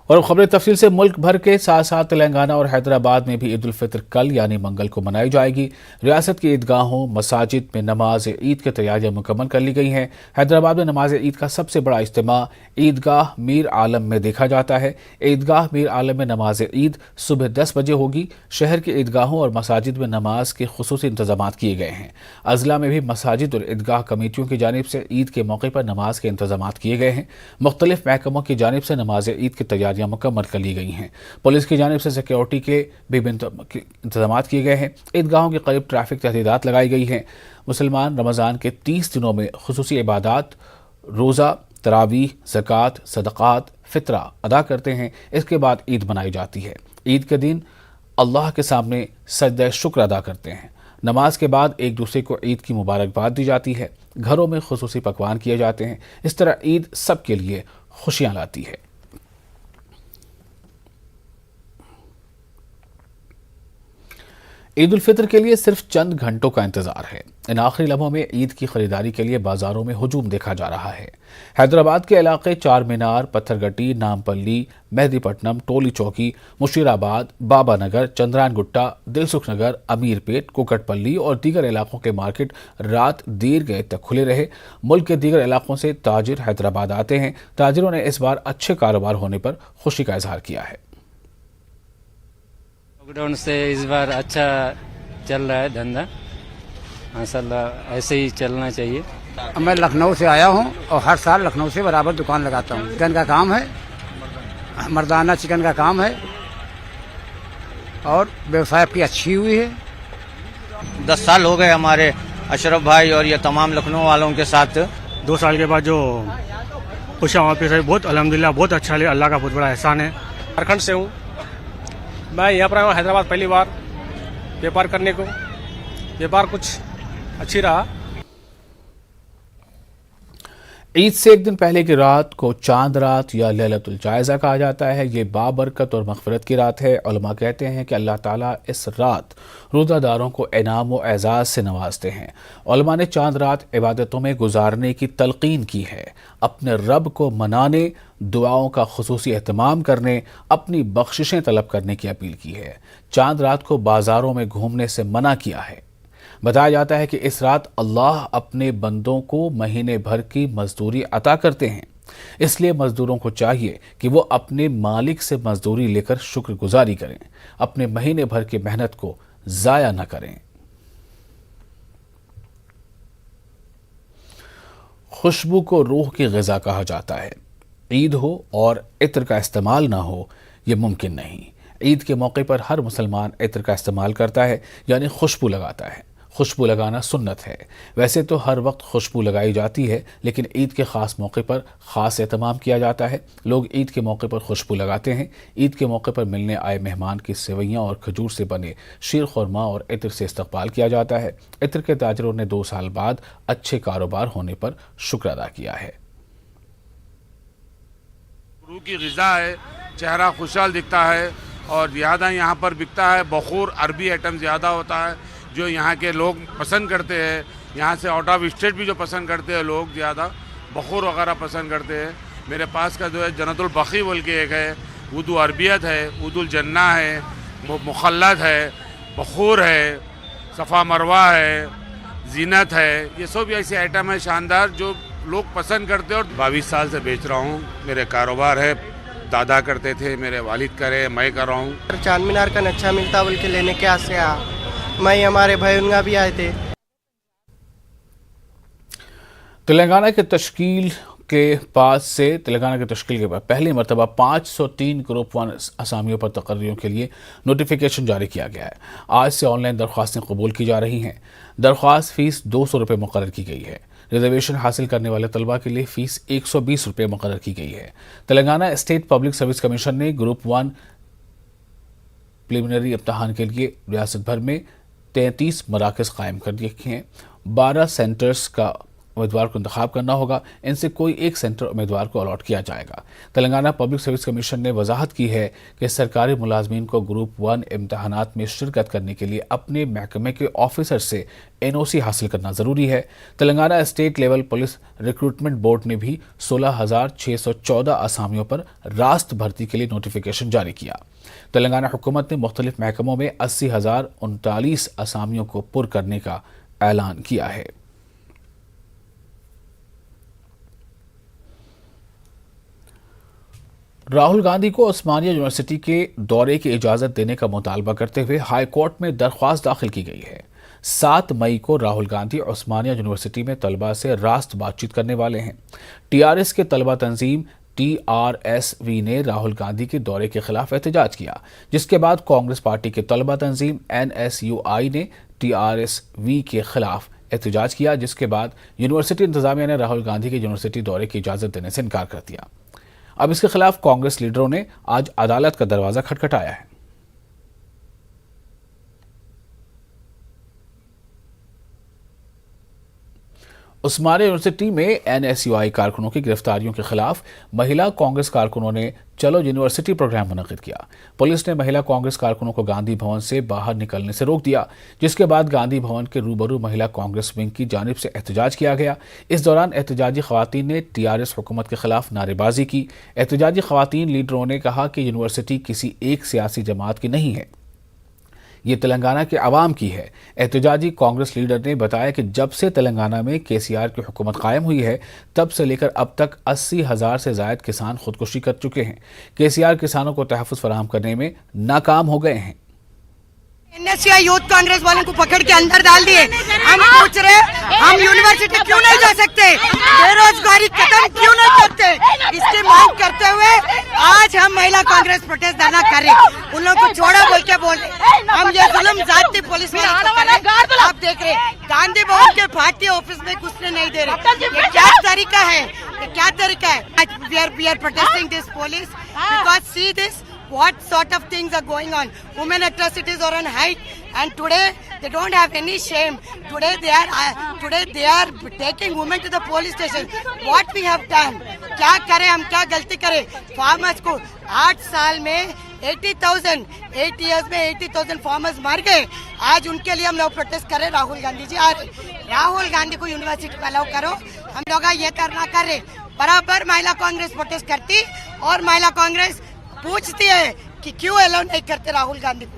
और खबरें तफसील से मुल्क भर के साथ साथ तेलंगाना और हैदराबाद में भी ईद उल फितर कल यानी मंगल को मनाई जाएगी। रियासत की ईदगाहों मसाजिद में नमाज ईद की तैयारियां मुकम्मल कर ली गई हैं। हैदराबाद में नमाज ईद का सबसे बड़ा इज्तिमा ईदगाह मीर आलम में देखा जाता है। ईदगाह मीर आलम में नमाज ईद सुबह 10 बजे होगी। शहर की ईदगाहों और मसाजिद में नमाज के खुसूसी इंतजाम किए गए हैं। अजला में भी मसाजिद और ईदगाह कमेटियों की जानिब से ईद के मौके पर नमाज के इंतजाम किए गए हैं। मुख्तलिफ महकमों की जानिब से नमाज ईद की तैयारियां मुकम्मल कर ली गई हैं। पुलिस की जानिब से सिक्योरिटी के भी इंतजाम किए गए हैं। ईदगाहों के करीब ट्रैफिक तहदीदात लगाई गई हैं। मुसलमान रमज़ान के 30 दिनों में खुसूसी इबादात रोज़ा, तरावीह, ज़कात, सदक़ात, फ़ितरा अदा करते हैं। इसके बाद ईद मनाई जाती है। ईद के दिन अल्लाह के सामने सजदा शुक्र अदा करते हैं। नमाज के बाद एक दूसरे को ईद की मुबारकबाद दी जाती है। घरों में खुसूसी पकवान किए जाते हैं। इस तरह ईद सबके लिए खुशियाँ लाती है। ईद उल फितर के लिए सिर्फ चंद घंटों का इंतजार है। इन आखिरी लम्हों में ईद की खरीदारी के लिए बाजारों में हुजूम देखा जा रहा है। हैदराबाद के इलाके चार मीनार, पत्थरगट्टी, नामपल्ली, मेहदीपट्टनम, टोली चौकी, मुशीराबाद, बाबा नगर, चंद्रायन गुट्टा, दिलसुख नगर, अमीरपेट, कुकटपल्ली और दीगर इलाकों के मार्केट रात देर गए तक खुले रहे। मुल्क के दीगर इलाकों से ताजिर हैदराबाद आते हैं। ताजिरों ने इस बार अच्छे कारोबार होने पर खुशी का इजहार किया है। लॉकडाउन से इस बार अच्छा चल रहा है धंधा, माशाल्लाह ऐसे ही चलना चाहिए। मैं लखनऊ से आया हूँ और हर साल लखनऊ से बराबर दुकान लगाता हूँ। चिकन का काम है, मर्दाना चिकन का काम है और व्यवसाय की अच्छी हुई है। 10 साल हो गए हमारे अशरफ भाई और ये तमाम लखनऊ वालों के साथ। 2 साल के बाद जो खुशियाँ वापस आई, बहुत अल्हम्दुलिल्लाह बहुत अच्छा लगा। अल्लाह का बहुत बड़ा एहसान है। झारखंड से हूँ मैं, यहाँ पर आया हूँ हैदराबाद पहली बार व्यापार करने को। व्यापार कुछ अच्छी रहा। ईद से एक दिन पहले की रात को चांद रात या लैलतुल जायज़ा कहा जाता है। ये बाबरकत और मग़फ़िरत की रात है। उलमा कहते हैं कि अल्लाह ताला इस रात रोज़ादारों को इनाम व एज़ाज़ से नवाजते हैं। उलमा ने चांद रात इबादतों में गुजारने की तलक़ीन की है। अपने रब को मनाने, दुआओं का खुसूसी एहतमाम करने, अपनी बख्शिशें तलब करने की अपील की है। चांद रात को बाज़ारों में घूमने से मना किया है। बताया जाता है कि इस रात अल्लाह अपने बंदों को महीने भर की मजदूरी अता करते हैं। इसलिए मजदूरों को चाहिए कि वो अपने मालिक से मजदूरी लेकर शुक्रगुजारी करें, अपने महीने भर की मेहनत को ज़ाया न करें। खुशबू को रूह की ग़िज़ा कहा जाता है। ईद हो और इत्र का इस्तेमाल ना हो, ये मुमकिन नहीं। ईद के मौके पर हर मुसलमान इत्र का इस्तेमाल करता है, यानी खुशबू लगाता है। खुशबू लगाना सुन्नत है। वैसे तो हर वक्त खुशबू लगाई जाती है, लेकिन ईद के ख़ास मौके पर ख़ास एहतमाम किया जाता है। लोग ईद के मौके पर खुशबू लगाते हैं। ईद के मौके पर मिलने आए मेहमान की सेवइयाँ और खजूर से बने शीर खुरमा और इत्र से इस्तकबाल किया जाता है। इत्र के ताजरों ने 2 साल बाद अच्छे कारोबार होने पर शुक्र अदा किया है। रूह की ग़िज़ा है, चेहरा खुशहाल दिखता है और ज़्यादा यहाँ पर बिकता है। बखूर अरबी आइटम ज़्यादा होता है जो यहाँ के लोग पसंद करते हैं। यहाँ से आउट ऑफ स्टेट भी जो पसंद करते हैं लोग, ज़्यादा बखूर वगैरह पसंद करते हैं। मेरे पास का जो है जन्नतुल बखी बोल के एक है, उदू अरबियत है, उदुल जन्ना है, मुखल्लद है, बखूर है, सफ़ा मरवा है, जीनत है। ये सब ऐसे आइटम है शानदार जो लोग पसंद करते हैं। और 22 साल से बेच रहा हूँ। मेरे कारोबार है, दादा करते थे, मेरे वालिद करे, मैं कर रहा हूँ। चांद मीनार का नक्शा मिलता बोल के लेने के आस से मैं हमारे भाई उनका भी आए थे। तेलंगाना के तश्कील के बाद पहली मरतबा 503 ग्रुप 1 असामियों पर तकर्रियों के लिए नोटिफिकेशन जारी किया गया है। आज से ऑनलाइन दरख्वास्तें कबूल की जा रही हैं। दरख्वास्त फ़ीस 200 रुपये मुकर्रर की गई है। रिजर्वेशन हासिल करने वाले तलबा के लिए फ़ीस 120 रुपये मुकर्रर की गई है। Telangana state public service commission ने ग्रुप 1 प्रिलिमिनरी इम्तहान के लिए रियासत भर में 33 मराकज़ कायम कर रखे हैं। 12 सेंटर्स का उम्मीदवार को इंतखाब करना होगा। इनसे कोई एक सेंटर उम्मीदवार को अलॉट किया जाएगा। तेलंगाना पब्लिक सर्विस कमीशन ने वजाहत की है कि सरकारी मुलाजमीन को ग्रुप 1 इम्तहानात में शिरकत करने के लिए अपने महकमे के ऑफिसर से NOC हासिल करना जरूरी है। Telangana state level police recruitment board ने भी 16,614 असामियों पर रास्त भर्ती के लिए नोटिफिकेशन जारी किया। तेलंगाना हुकूमत ने मुख्तलिफ महकमों में 80,039 असामियों को पुर करने का ऐलान किया है। राहुल गांधी को उस्मानिया यूनिवर्सिटी के दौरे की इजाजत देने का मुतालबा करते हुए हाई कोर्ट में दरख्वास्त दाखिल की गई है। 7 मई को राहुल गांधी उस्मानिया यूनिवर्सिटी में तलबा से रास्त बातचीत करने वाले हैं। TRS के तलबा तंजीम TRSV ने राहुल गांधी के दौरे के खिलाफ एहतजाज किया, जिसके बाद कांग्रेस पार्टी के तलबा तंजीम NSUI ने TRSV के खिलाफ एहतजाज किया, जिसके बाद यूनिवर्सिटी इंतजामिया ने राहुल गांधी के यूनिवर्सिटी दौरे की इजाजत देने से इनकार कर दिया। अब इसके खिलाफ कांग्रेस लीडरों ने आज अदालत का दरवाजा खटखटाया है। उस्मानिया यूनिवर्सिटी में NSUI कारकुनों की गिरफ्तारियों के खिलाफ महिला कांग्रेस कारकुनों ने चलो यूनिवर्सिटी प्रोग्राम मुनक्किद किया। पुलिस ने महिला कांग्रेस कारकुनों को गांधी भवन से बाहर निकलने से रोक दिया, जिसके बाद गांधी भवन के रूबरू महिला कांग्रेस विंग की जानिब से एहतजाज किया गया। इस दौरान एहतजाजी खवातीन ने TRS हुकूमत के खिलाफ नारेबाजी की। एहतजाजी खवातीन लीडरों ने कहा कि यूनिवर्सिटी किसी एक सियासी जमात की नहीं है, ये तेलंगाना के अवाम की है। एहतजाजी कांग्रेस लीडर ने बताया कि जब से तेलंगाना में KCR की हुकूमत कायम हुई है, तब से लेकर अब तक 80,000 से जायद किसान खुदकुशी कर चुके हैं। KCR किसानों को तहफ़्फ़ुज़ फराहम करने में नाकाम हो गए हैं। NSUI यूथ कांग्रेस वालों को पकड़ के अंदर डाल दिए। हम पूछ रहे हम यूनिवर्सिटी क्यों नहीं जा सकते, बेरोजगारी खत्म क्यों नहीं करते, इसकी मांग करते हुए आज हम महिला कांग्रेस प्रोटेस्ट धरना कर रहे। उन लोगों को छोड़ो बोल के बोल रहे हम ये जुल्म जाती पुलिस वाले को कर रहे। आप देख रहे गांधी भवन के पार्टी ऑफिस में घुसने नहीं दे रहे। ये क्या तरीका है, ये क्या तरीका है। We are protesting this police because see this what sort of things are going on. Women atrocities are on height, and today they don't have any shame. Today they are taking women to the police station. What we have done? क्या करें हम, क्या गलती करें? Farmers को 8 साल में 80,000, 8 years में 80,000 फार्मर्स मर गए। आज उनके लिए हम लोग प्रोटेस्ट करें। राहुल गांधी जी आ रहे, राहुल गांधी को यूनिवर्सिटी में अलाउ करो। हम लोग ये करना कर रहे। बराबर महिला कांग्रेस प्रोटेस्ट करती और महिला कांग्रेस पूछती है कि क्यों अलाउ नहीं करते राहुल गांधी को।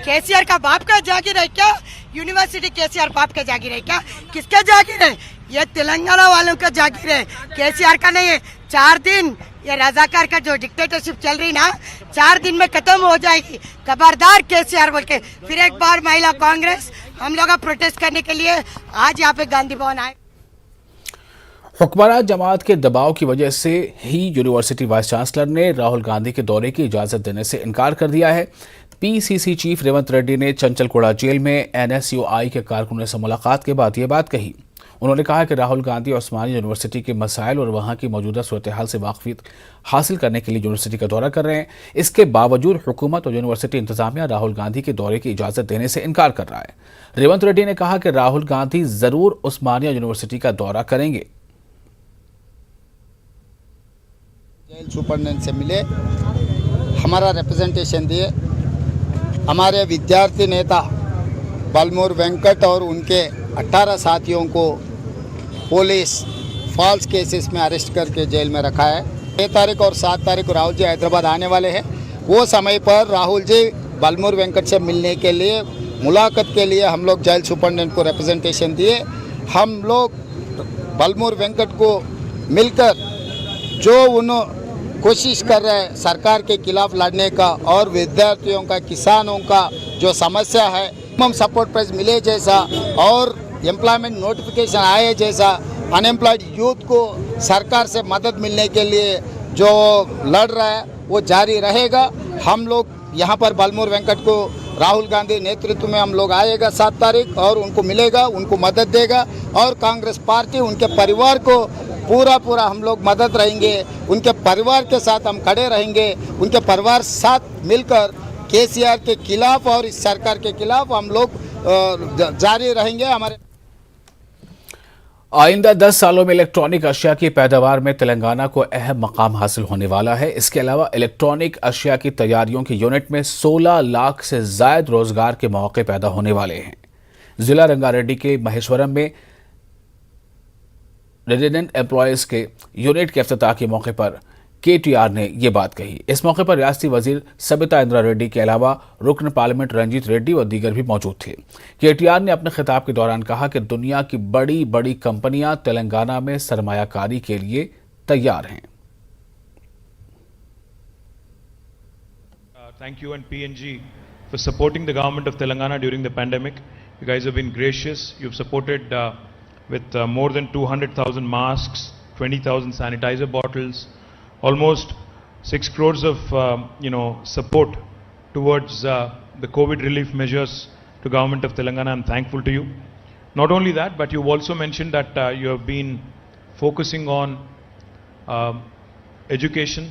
KCR का बाप का जागीर है क्या? यूनिवर्सिटी KCR बाप का जागीर है क्या? किसका जागीर है? ये तेलंगाना वालों का जागीर है, KCR का नहीं है। 4 दिन ये रजाकार का जो डिक्टेटरशिप चल रही ना, 4 दिन में खत्म हो जाएगी। खबरदार KCR बोल के फिर एक बार महिला कांग्रेस हम लोग प्रोटेस्ट करने के लिए आज यहाँ पे गांधी भवन आए। हुक्मरान जमात के दबाव की वजह से ही यूनिवर्सिटी वाइस चांसलर ने राहुल गांधी के दौरे की इजाजत देने से इनकार कर दिया है। PCC चीफ रेवंत रेड्डी ने चंचलकोड़ा जेल में NSUI के कारकुनों से मुलाकात के बाद ये बात कही। उन्होंने कहा कि राहुल गांधी उस्मानिया यूनिवर्सिटी के मसाइल और वहां की मौजूदा सूरत हाल से वाकफियत हासिल करने के लिए यूनिवर्सिटी का दौरा कर रहे हैं। इसके बावजूद हुकूमत और यूनिवर्सिटी इंतजामिया राहुल गांधी के दौरे की इजाजत देने से इनकार कर रहा है। रेवंत रेड्डी ने कहा कि राहुल गांधी जरूर उस्मानिया यूनिवर्सिटी का दौरा करेंगे। जेल सुपरडेंट से मिले, हमारा रिप्रेजेंटेशन दिए। हमारे विद्यार्थी नेता बलमूर वेंकट और उनके 18 साथियों को पुलिस फॉल्स केसेस में अरेस्ट करके जेल में रखा है। 6 तारीख और 7 तारीख को राहुल जी हैदराबाद आने वाले हैं। वो समय पर राहुल जी बलमूर वेंकट से मिलने के लिए, मुलाकात के लिए हम लोग जेल सुपरडेंट को रिप्रेजेंटेशन दिए। हम लोग बलमूर वेंकट को मिलकर जो उन्होंने कोशिश कर रहे हैं सरकार के खिलाफ लड़ने का और विद्यार्थियों का, किसानों का जो समस्या है, मिनिमम सपोर्ट प्राइस मिले जैसा और एम्प्लॉयमेंट नोटिफिकेशन आए जैसा, अनएम्प्लॉयड यूथ को सरकार से मदद मिलने के लिए जो लड़ रहा है वो जारी रहेगा। हम लोग यहाँ पर बलमूर वेंकट को राहुल गांधी नेतृत्व में हम लोग आएगा 7 तारीख और उनको मिलेगा, उनको मदद देगा और कांग्रेस पार्टी उनके परिवार को पूरा हम लोग मदद रहेंगे। उनके परिवार के साथ हम खड़े रहेंगे। उनके परिवार साथ मिलकर KCR के खिलाफ और इस सरकार के खिलाफ हम लोग जारी रहेंगे। हमारे आइंदा 10 सालों में इलेक्ट्रॉनिक अशिया की पैदावार में तेलंगाना को अहम मकाम हासिल होने वाला है। इसके अलावा इलेक्ट्रॉनिक अशिया की तैयारियों की यूनिट में 16 लाख से जायद रोजगार के मौके पैदा होने वाले हैं। जिला रंगारेड्डी के महेश्वरम में रेजिडेंट एम्प्लॉयज के यूनिट के इफ्तिताह के मौके पर KTR ने ये बात कही। इस मौके पर रियासती वजीर सबिता इंद्रा रेड्डी के अलावा रुकन पार्लियामेंट रंजीत रेड्डी और दीगर भी मौजूद थे। KTR ने अपने खिताब के दौरान कहा कि दुनिया की बड़ी बड़ी कंपनियां तेलंगाना में सरमायाकारी के लिए तैयार हैं। Thank you and PNG for supporting the government of Telangana during the pandemic. You guys have been gracious. You've supported with more than 200,000 masks, 20,000 sanitizer bottles, almost 6 crores of support towards the COVID relief measures to government of Telangana. I'm thankful to you. Not only that, but you've also mentioned that you have been focusing on education,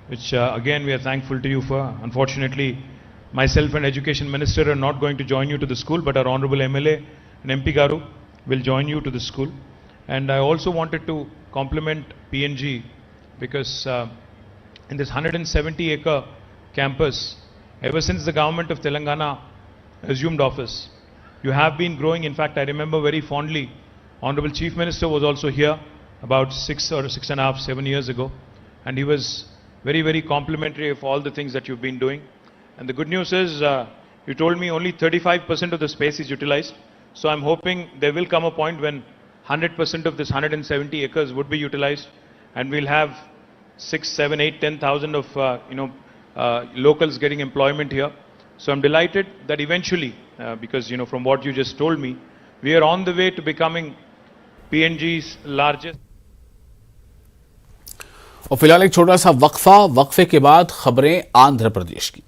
which again we are thankful to you for. Unfortunately, myself and Education Minister are not going to join you to the school, but our Honorable MLA and MP Garu will join you to the school. And I also wanted to compliment PNG because in this 170-acre campus, ever since the government of Telangana assumed office, you have been growing. In fact, I remember very fondly, Honorable Chief Minister was also here about 6 or 6.5, 7 years ago, and he was very, very complimentary of all the things that you've been doing. And the good news is, you told me only 35% of the space is utilized. So I'm hoping there will come a point when 100% of this 170 acres would be utilized, and we'll have 6, 7, 8, 10,000 of locals getting employment here. So I'm delighted that eventually, because from what you just told me, we are on the way to becoming PNG's largest. और फिलहाल एक छोटा सा वक्फे के बाद खबरें आंध्र प्रदेश की।